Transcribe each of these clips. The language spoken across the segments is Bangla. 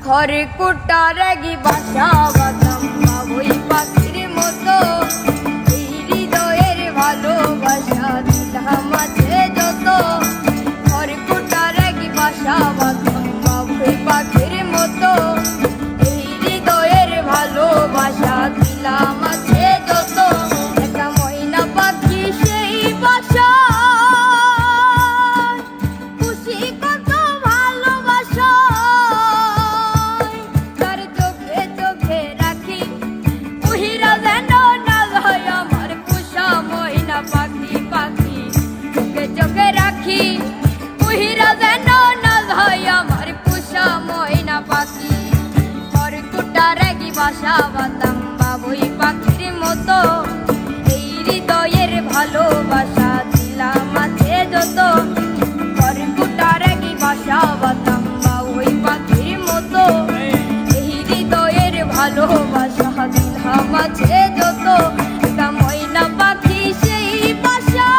খড়কুটা রেগি বাসা বাঁধতাম বাবুই পাখির মতো। এই হৃদয়ের ভালোবাসা দিলাম আছে যত। খড়কুটা রেগি বাসা বাঁধতাম বাবুই পাখির মতো। এই হৃদয়ের ভালোবাসা দিলাম আছে যত। একটা ময়না পাখি সেই বাসা বাসা বাঁধতাম বাবুই পাখির মতো। এই হৃদয়ের ভালোবাসা দিলাম আছে যত। খড়কুটা রেগি বাসা বাঁধতাম বাবুই পাখির মতো। এই হৃদয়ের ভালোবাসা দিলাম আছে যত। একটা ময়না পাখি সেই বাসা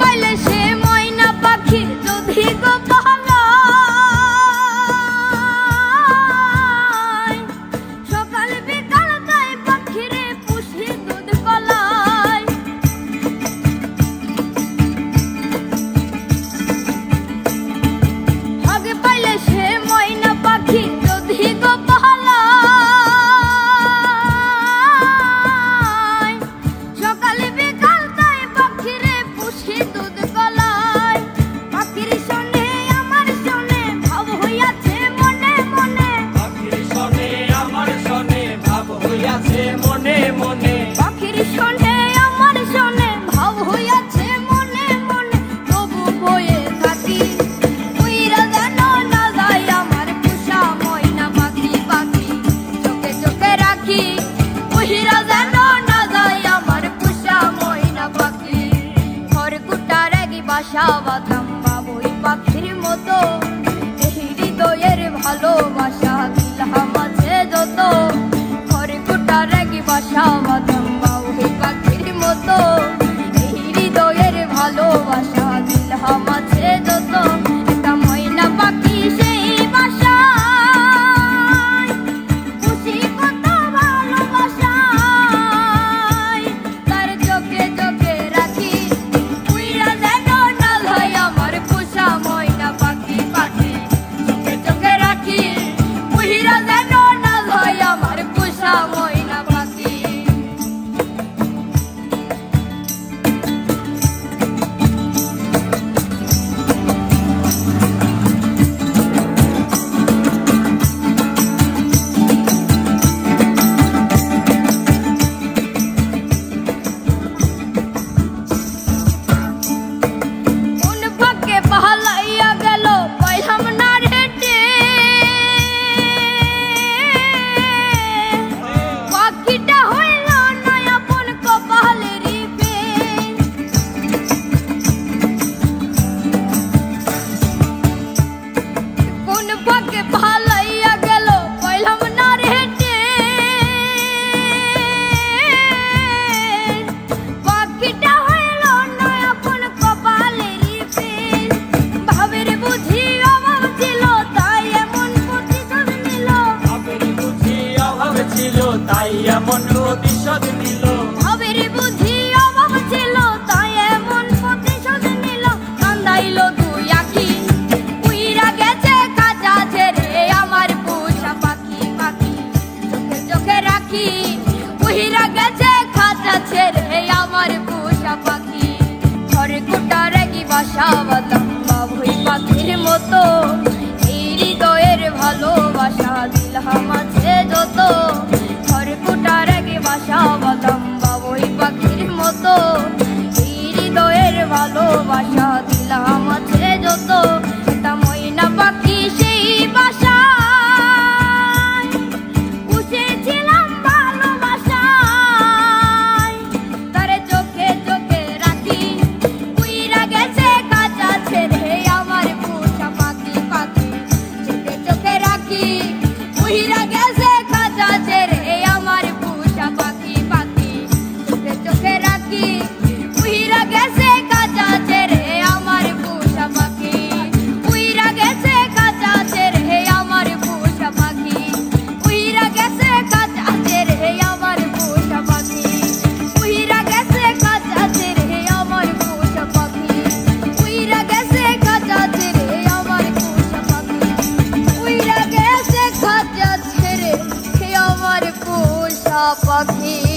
পাইলে সে ময়না পাখি যদি গো পালায়। সকাল বিকাল তাই পাখিরে পুষি দুধ কলায়। আগে পাইলে সে ময়না পাখি যদি গো পালায়। সকাল বিকাল তাই পাখিরে পুষি দুধ কলায়। পাখির শোনে আমার শোনে ভাব হইয়াছে মনে মনে। পাখির শোনে আমার শোনে ভাব হইয়াছে মনে মনে। পাখির শোনে আমার শোনে ভাব হইয়াছে মনে মনে। তবু ভয়ে থাকি উইরা যেন না যায় আমার পোষা ময়না পাখি। পাখি চোখে চোখে রাখি উইরা যেন না যায় আমার পোষা ময়না পাখি। খড়কুটা রেগি বাসা বাঁধতাম বাবুই পাখির মতো। এই হৃদয়ের ভালোবাসা দিলাম আছে যত। খড়কুটা রেগি বাসা বাঁধতাম বাবুই পাখির মতো। এই হৃদয়ের ভালোবাসা দিলাম আছে যত। একটা ময়না পাখি সেই বাসা খুশি কত ভালোবাসায়। তার চোখে চোখে রাখি উইরা যেন না যায় আমার পোষা ময়না পাখি। পাখি চোখে চোখে রাখি উইরা যেন না যায় আমার পোষা ময়না পাখি। কোন ভাগ্যে পালাইয়া গেল পাইলাম না রেটে। পাখিটা হইল না আপন কপালেরই প্রেম। কোন ভাগ্যে পালাইয়া গেল পাইলাম না রেটে। পাখিটা হইল না আপন কপালেরই প্রেম। ভাবের বুঝি অভাব ছিল তাই এমন প্রতিশোধ নিল। ভাবের বুঝি অভাব ছিল তাই এমন প্রতিশোধ নিল। ভাবের বুঝি অভাব ছিল তাই এমন প্রতিশোধ নিল। কান্দাইল দুই আখি উইরা গেছে খাঁচা ছেড়ে আমার পোষা পাখি। পাখি চোখে চোখে রাখি উইরা গেছে খাঁচা ছেড়ে আমার পোষা পাখি। খড়কুটা রেগি বাসা বাঁধতাম বাবু বাবুই পাখির মতো এই হৃদয়ের ভালোবাসা দিলাম আছে যত খড়কুটার আগে বাসা বাঁধলাম বাবুই পাখির মতো এই হৃদয়ের ভালোবাসা দিলাম আছে যত তা ময়না পাখি সেই বাসায় পুষেছিলাম ভালোবাসায় তারে চোখে চোখে রাখি উইরা গেছে কাঁচা ছেড়ে আমার পোষা পাখি পাখি চোখে চোখে রাখি উইরা গেছে কাঁচা ছেড়ে আমার পোষা পাখি পাখি চোখে চোখে রাখি উইরা গেছে কাঁচা ছেড়ে আমার পোষা পাখি উইরা গেছে কাঁচা ছেড়ে আমার পোষা পাখি উইরা গেছে কাঁচা ছেড়ে আমার পোষা পাখি উইরা গেছে কাঁচা ছেড়ে আমার পোষা পাখি উইরা গেছে কাঁচা ছেড়ে আমার পোষা পাখি উইরা গেছে কাঁচা ছেড়ে আমার পোষা পাখি।